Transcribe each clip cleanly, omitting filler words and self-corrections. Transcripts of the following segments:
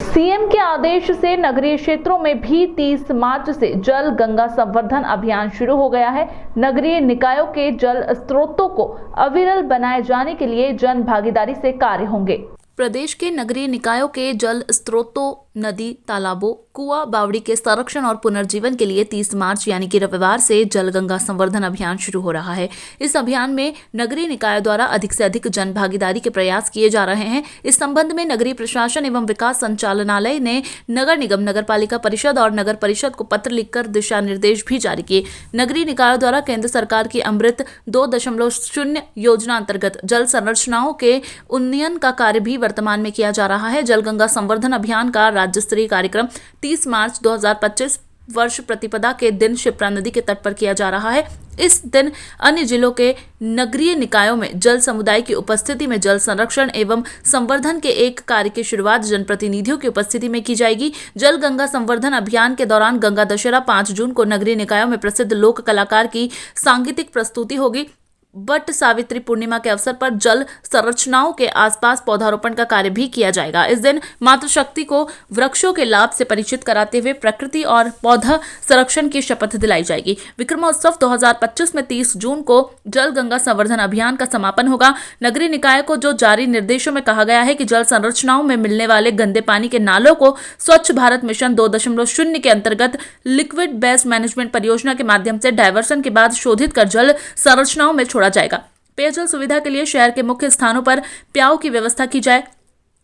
CM के आदेश से नगरीय क्षेत्रों में भी 30 मार्च से जल गंगा संवर्धन अभियान शुरू हो गया है। नगरीय निकायों के जल स्रोतों को अविरल बनाए जाने के लिए जन भागीदारी से कार्य होंगे। प्रदेश के नगरीय निकायों के जल स्रोतों, नदी, तालाबों, कुआं, बावड़ी के संरक्षण और पुनर्जीवन के लिए 30 मार्च यानी कि रविवार से जल गंगा संवर्धन अभियान शुरू हो रहा है। इस अभियान में नगरीय निकायों द्वारा अधिक से अधिक जन भागीदारी के प्रयास किए जा रहे हैं। इस संबंध में नगरीय प्रशासन एवं विकास संचालनालय ने नगर निगम, नगर पालिका परिषद और नगर परिषद को पत्र लिखकर दिशा निर्देश भी जारी किए। नगरीय निकायों द्वारा केंद्र सरकार की अमृत 2.0 योजना अंतर्गत जल संरचनाओं के उन्नयन का कार्य भी वर्तमान में किया जा रहा है। जल गंगा संवर्धन अभियान का राज्य स्तरीय कार्यक्रम 30 मार्च 2025 वर्ष प्रतिपदा के दिन शिप्रा नदी के तट पर किया जा रहा है। इस दिन अन्य जिलों के नगरीय निकायों में जल समुदाय की उपस्थिति में जल संरक्षण एवं संवर्धन के एक कार्य की शुरुआत जनप्रतिनिधियों की उपस्थिति में की जाएगी। जल गंगा संवर्धन अभियान के दौरान गंगा दशहरा 5 जून को नगरीय निकायों में प्रसिद्ध लोक कलाकार की सांगीतिक प्रस्तुति होगी। बट सावित्री पूर्णिमा के अवसर पर जल संरचनाओं के आसपास पौधारोपण का कार्य भी किया जाएगा। इस दिन मातृशक्ति को वृक्षों के लाभ से परिचित कराते हुए प्रकृति और पौधा संरक्षण की शपथ दिलाई जाएगी। विक्रमोत्सव 2025 में 30 जून को जल गंगा संवर्धन अभियान का समापन होगा। नगरीय निकाय को जो जारी निर्देशों में कहा गया है कि जल संरचनाओं में मिलने वाले गंदे पानी के नालों को स्वच्छ भारत मिशन 2.0 के अंतर्गत लिक्विड बेस्ड मैनेजमेंट परियोजना के माध्यम से डायवर्सन के बाद शोधित कर जल संरचनाओं में छोड़ा जाएगा। पेयजल सुविधा के लिए शहर के मुख्य स्थानों पर प्याऊ की व्यवस्था की जाए।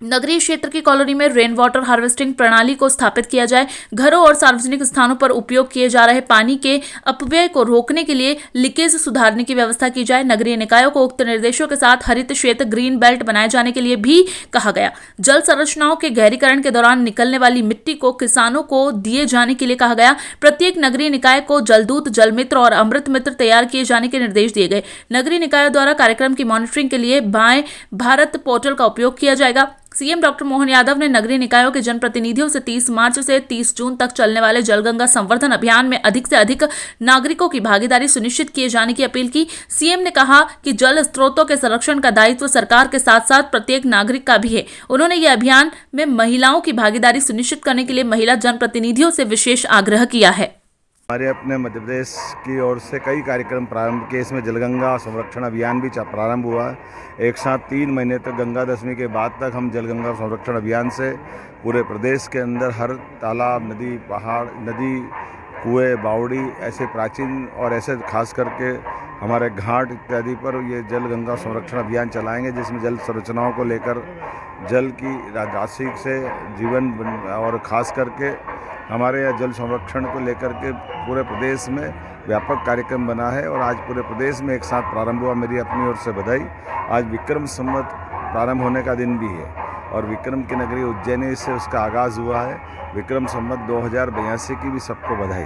नगरीय क्षेत्र की कॉलोनी में रेन वाटर हार्वेस्टिंग प्रणाली को स्थापित किया जाए। घरों और सार्वजनिक स्थानों पर उपयोग किए जा रहे पानी के अपव्यय को रोकने के लिए लीकेज सुधारने की व्यवस्था की जाए। नगरीय निकायों को उक्त निर्देशों के साथ हरित क्षेत्र ग्रीन बेल्ट बनाए जाने के लिए भी कहा गया। जल संरचनाओं के गहरीकरण के दौरान निकलने वाली मिट्टी को किसानों को दिए जाने के लिए कहा गया। प्रत्येक नगरीय निकाय को जलदूत, जल मित्र और अमृत मित्र तैयार किए जाने के निर्देश दिए गए। नगरीय निकायों द्वारा कार्यक्रम की मॉनिटरिंग के लिए बाएं भारत पोर्टल का उपयोग किया जाएगा। सीएम डॉक्टर मोहन यादव ने नगरीय निकायों के जनप्रतिनिधियों से 30 मार्च से 30 जून तक चलने वाले जलगंगा संवर्धन अभियान में अधिक से अधिक नागरिकों की भागीदारी सुनिश्चित किए जाने की अपील की। सीएम ने कहा कि जल स्रोतों के संरक्षण का दायित्व सरकार के साथ साथ प्रत्येक नागरिक का भी है। उन्होंने ये अभियान में महिलाओं की भागीदारी सुनिश्चित करने के लिए महिला जनप्रतिनिधियों से विशेष आग्रह किया है। हमारे अपने मध्य प्रदेश की ओर से कई कार्यक्रम प्रारंभ किए। इसमें जलगंगा संरक्षण अभियान भी प्रारंभ हुआ है। एक साथ 3 महीने तक गंगा दशमी के बाद तक हम जलगंगा संरक्षण अभियान से पूरे प्रदेश के अंदर हर तालाब, नदी, पहाड़, नदी, कुएं, बावड़ी, ऐसे प्राचीन और ऐसे खास करके हमारे घाट इत्यादि पर ये जल गंगा संरक्षण अभियान चलाएंगे, जिसमें जल संरचनाओं को लेकर जल की राशि से जीवन और खास करके हमारे यहाँ जल संरक्षण को लेकर के पूरे प्रदेश में व्यापक कार्यक्रम बना है और आज पूरे प्रदेश में एक साथ प्रारंभ हुआ। मेरी अपनी ओर से बधाई। आज विक्रम संवत प्रारंभ होने का दिन भी है और विक्रम की नगरी उज्जैनी से उसका आगाज़ हुआ है। विक्रम संवत 2082 की भी सबको बधाई।